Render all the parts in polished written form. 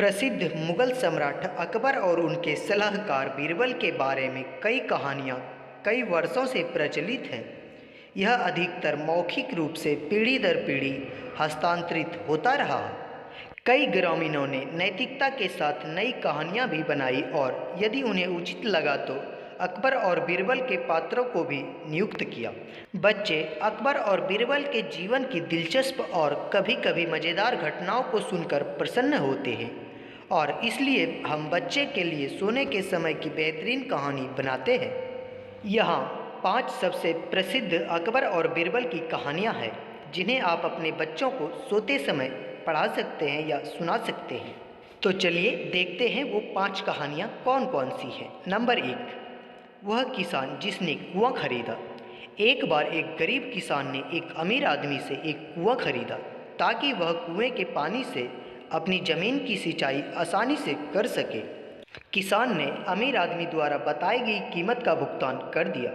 प्रसिद्ध मुगल सम्राट अकबर और उनके सलाहकार बीरबल के बारे में कई कहानियाँ कई वर्षों से प्रचलित हैं। यह अधिकतर मौखिक रूप से पीढ़ी दर पीढ़ी हस्तांतरित होता रहा। कई ग्रामीणों ने नैतिकता के साथ नई कहानियाँ भी बनाई और यदि उन्हें उचित लगा तो अकबर और बीरबल के पात्रों को भी नियुक्त किया। बच्चे अकबर और बीरबल के जीवन की दिलचस्प और कभी कभी मज़ेदार घटनाओं को सुनकर प्रसन्न होते हैं और इसलिए हम बच्चे के लिए सोने के समय की बेहतरीन कहानी बनाते हैं। यहाँ 5 सबसे प्रसिद्ध अकबर और बीरबल की कहानियाँ हैं जिन्हें आप अपने बच्चों को सोते समय पढ़ा सकते हैं या सुना सकते हैं। तो चलिए देखते हैं वो 5 कहानियाँ कौन कौन सी हैं। नंबर 1, वह किसान जिसने कुआं खरीदा। एक बार एक गरीब किसान ने एक अमीर आदमी से एक कुआं खरीदा ताकि वह कुएं के पानी से अपनी ज़मीन की सिंचाई आसानी से कर सके। किसान ने अमीर आदमी द्वारा बताई गई कीमत का भुगतान कर दिया।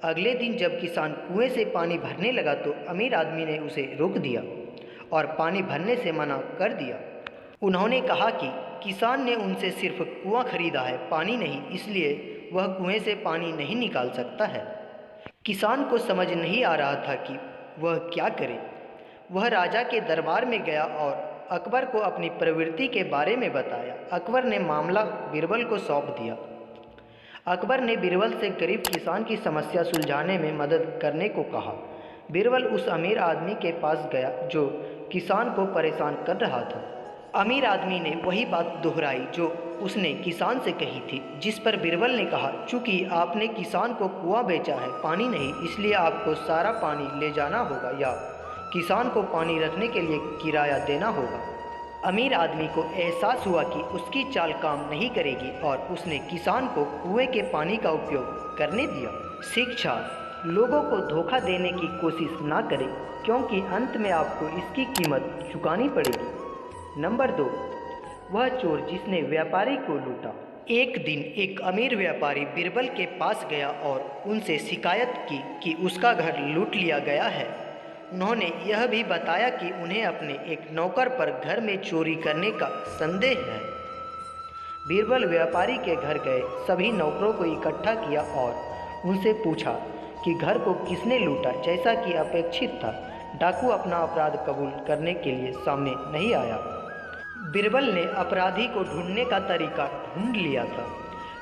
अगले दिन जब किसान कुएं से पानी भरने लगा तो अमीर आदमी ने उसे रोक दिया और पानी भरने से मना कर दिया। उन्होंने कहा कि किसान ने उनसे सिर्फ कुआं खरीदा है, पानी नहीं, इसलिए वह कुएं से पानी नहीं निकाल सकता है। किसान को समझ नहीं आ रहा था कि वह क्या करे। वह राजा के दरबार में गया और अकबर को अपनी प्रवृत्ति के बारे में बताया। अकबर ने मामला बीरबल को सौंप दिया। अकबर ने बीरबल से गरीब किसान की समस्या सुलझाने में मदद करने को कहा। बीरबल उस अमीर आदमी के पास गया जो किसान को परेशान कर रहा था। अमीर आदमी ने वही बात दोहराई जो उसने किसान से कही थी, जिस पर बीरबल ने कहा, चूँकि आपने किसान को कुआं बेचा है, पानी नहीं, इसलिए आपको सारा पानी ले जाना होगा या किसान को पानी रखने के लिए किराया देना होगा। अमीर आदमी को एहसास हुआ कि उसकी चाल काम नहीं करेगी और उसने किसान को कुएं के पानी का उपयोग करने दिया। शिक्षा: लोगों को धोखा देने की कोशिश ना करें क्योंकि अंत में आपको इसकी कीमत चुकानी पड़ेगी। नंबर 2, वह चोर जिसने व्यापारी को लूटा। एक दिन एक अमीर व्यापारी बीरबल के पास गया और उनसे शिकायत की कि उसका घर लूट लिया गया है। उन्होंने यह भी बताया कि उन्हें अपने एक नौकर पर घर में चोरी करने का संदेह है। बीरबल व्यापारी के घर गए, सभी नौकरों को इकट्ठा किया और उनसे पूछा कि घर को किसने लूटा। जैसा कि अपेक्षित था, डाकू अपना अपराध कबूल करने के लिए सामने नहीं आया। बीरबल ने अपराधी को ढूंढने का तरीका ढूंढ लिया था।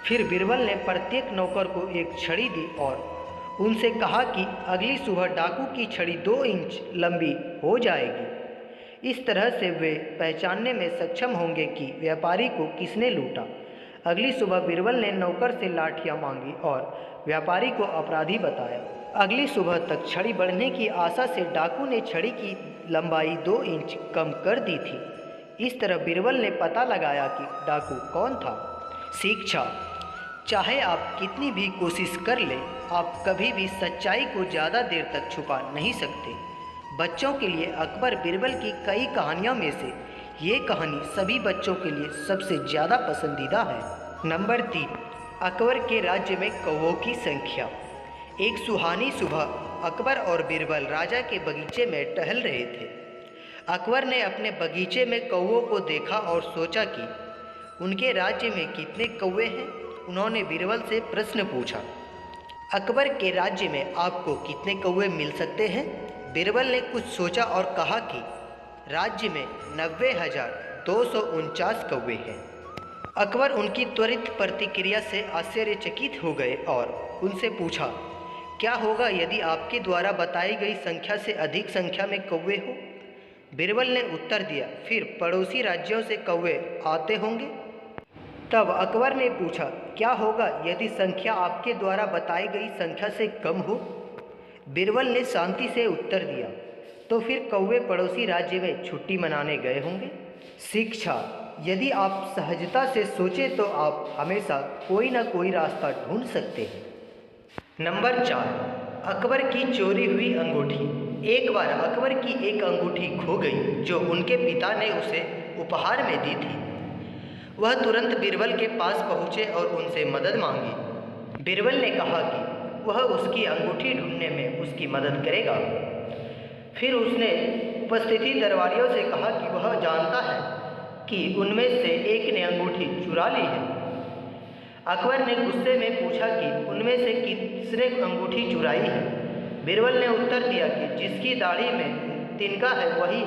फिर बीरबल ने प्रत्येक नौकर को एक छड़ी दी और उनसे कहा कि अगली सुबह डाकू की छड़ी 2 इंच लंबी हो जाएगी। इस तरह से वे पहचानने में सक्षम होंगे कि व्यापारी को किसने लूटा। अगली सुबह बीरबल ने नौकर से लाठियाँ मांगी और व्यापारी को अपराधी बताया। अगली सुबह तक छड़ी बढ़ने की आशा से डाकू ने छड़ी की लंबाई 2 इंच कम कर दी थी। इस तरह बीरबल ने पता लगाया कि डाकू कौन था। शिक्षा: चाहे आप कितनी भी कोशिश कर लें, आप कभी भी सच्चाई को ज़्यादा देर तक छुपा नहीं सकते। बच्चों के लिए अकबर बीरबल की कई कहानियों में से ये कहानी सभी बच्चों के लिए सबसे ज़्यादा पसंदीदा है। नंबर 3, अकबर के राज्य में कौवों की संख्या। एक सुहानी सुबह अकबर और बीरबल राजा के बगीचे में टहल रहे थे। अकबर ने अपने बगीचे में कौवों को देखा और सोचा कि उनके राज्य में कितने कौवे हैं। उन्होंने बीरबल से प्रश्न पूछा, अकबर के राज्य में आपको कितने कौवे मिल सकते हैं? बीरबल ने कुछ सोचा और कहा कि राज्य में 90,249 कौवे हैं। अकबर उनकी त्वरित प्रतिक्रिया से आश्चर्यचकित हो गए और उनसे पूछा, क्या होगा यदि आपके द्वारा बताई गई संख्या से अधिक संख्या में कौवे हो? बीरबल ने उत्तर दिया, फिर पड़ोसी राज्यों से कौवे आते होंगे। तब अकबर ने पूछा, क्या होगा यदि संख्या आपके द्वारा बताई गई संख्या से कम हो? बीरबल ने शांति से उत्तर दिया, तो फिर कौवे पड़ोसी राज्य में छुट्टी मनाने गए होंगे। शिक्षा: यदि आप सहजता से सोचें तो आप हमेशा कोई ना कोई रास्ता ढूंढ सकते हैं। नंबर 4, अकबर की चोरी हुई अंगूठी। एक बार अकबर की एक अंगूठी खो गई जो उनके पिता ने उसे उपहार में दी थी। वह तुरंत बीरबल के पास पहुँचे और उनसे मदद मांगी। बीरबल ने कहा कि वह उसकी अंगूठी ढूंढने में उसकी मदद करेगा। फिर उसने उपस्थित दरबारियों से कहा कि वह जानता है कि उनमें से एक ने अंगूठी चुरा ली है। अकबर ने गुस्से में पूछा कि उनमें से किसने अंगूठी चुराई है। बीरबल ने उत्तर दिया कि जिसकी दाढ़ी में तिनका है वही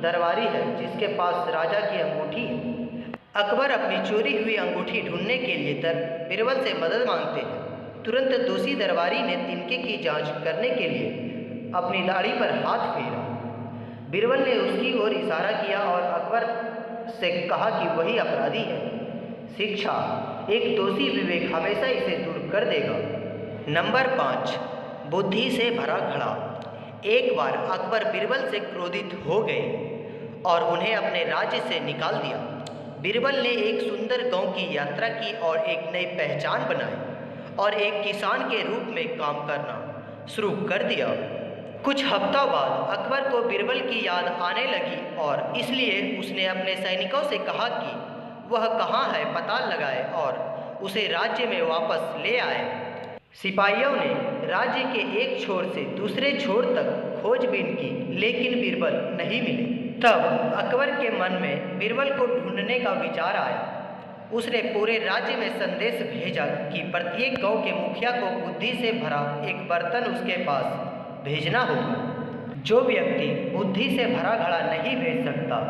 दरबारी है जिसके पास राजा की अंगूठी है। अकबर अपनी चोरी हुई अंगूठी ढूंढने के लिए बीरबल से मदद मांगते हैं। तुरंत दोषी दरबारी ने तिनके की जांच करने के लिए अपनी दाढ़ी पर हाथ फेरा। बीरबल ने उसकी ओर इशारा किया और अकबर से कहा कि वही अपराधी है। शिक्षा: एक दोषी विवेक हमेशा इसे दूर कर देगा। नंबर 5, बुद्धि से भरा घड़ा। एक बार अकबर बीरबल से क्रोधित हो गए और उन्हें अपने राज्य से निकाल दिया। बीरबल ने एक सुंदर गांव की यात्रा की और एक नई पहचान बनाई और एक किसान के रूप में काम करना शुरू कर दिया। कुछ हफ्तों बाद अकबर को बीरबल की याद आने लगी और इसलिए उसने अपने सैनिकों से कहा कि वह कहाँ है पता लगाए और उसे राज्य में वापस ले आए। सिपाहियों ने राज्य के एक छोर से दूसरे छोर तक खोजबीन की, लेकिन बीरबल नहीं मिले। तब अकबर के मन में बीरबल को ढूंढने का विचार आया। उसने पूरे राज्य में संदेश भेजा कि प्रत्येक गांव के मुखिया को बुद्धि से भरा एक बर्तन उसके पास भेजना होगा। जो व्यक्ति बुद्धि से भरा घड़ा नहीं भेज सकता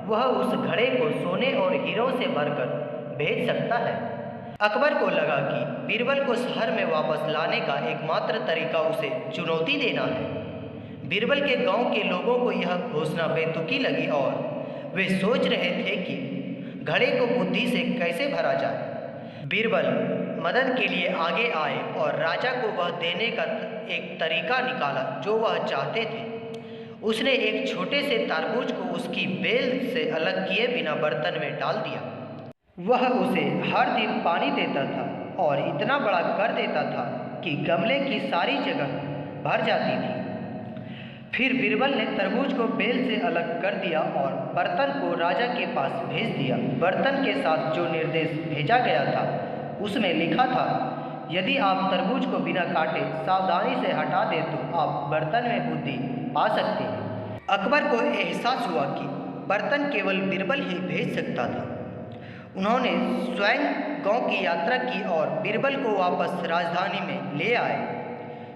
वह उस घड़े को सोने और हीरों से भरकर भेज सकता है। अकबर को लगा कि बीरबल को शहर में वापस लाने का एकमात्र तरीका उसे चुनौती देना है। बीरबल के गांव के लोगों को यह घोषणा बेतुकी लगी और वे सोच रहे थे कि घड़े को बुद्धि से कैसे भरा जाए। बीरबल मदद के लिए आगे आए और राजा को वह देने का एक तरीका निकाला जो वह चाहते थे। उसने एक छोटे से तरबूज को उसकी बेल से अलग किए बिना बर्तन में डाल दिया। वह उसे हर दिन पानी देता था और इतना बड़ा कर देता था कि गमले की सारी जगह भर जाती थी। फिर बीरबल ने तरबूज को बेल से अलग कर दिया और बर्तन को राजा के पास भेज दिया। बर्तन के साथ जो निर्देश भेजा गया था उसमें लिखा था, यदि आप तरबूज को बिना काटे सावधानी से हटा दें तो आप बर्तन में बुद्धि पा सकते हैं। अकबर को एहसास हुआ कि बर्तन केवल बीरबल ही भेज सकता था। उन्होंने स्वयं गांव की यात्रा की और बीरबल को वापस राजधानी में ले आए।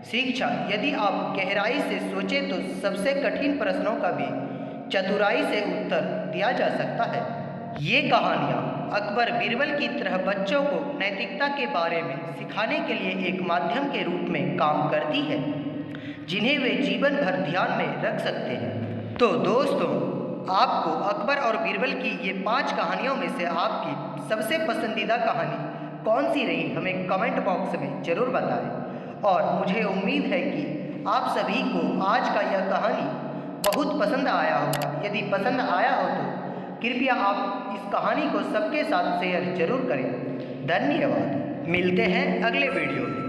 शिक्षा: यदि आप गहराई से सोचें तो सबसे कठिन प्रश्नों का भी चतुराई से उत्तर दिया जा सकता है। ये कहानियाँ अकबर बीरबल की तरह बच्चों को नैतिकता के बारे में सिखाने के लिए एक माध्यम के रूप में काम करती है जिन्हें वे जीवन भर ध्यान में रख सकते हैं। तो दोस्तों, आपको अकबर और बीरबल की ये 5 कहानियों में से आपकी सबसे पसंदीदा कहानी कौन सी रही हमें कमेंट बॉक्स में ज़रूर बताएं। और मुझे उम्मीद है कि आप सभी को आज का यह कहानी बहुत पसंद आया होगा। यदि पसंद आया हो तो कृपया आप इस कहानी को सबके साथ शेयर जरूर करें। धन्यवाद। मिलते हैं अगले वीडियो में।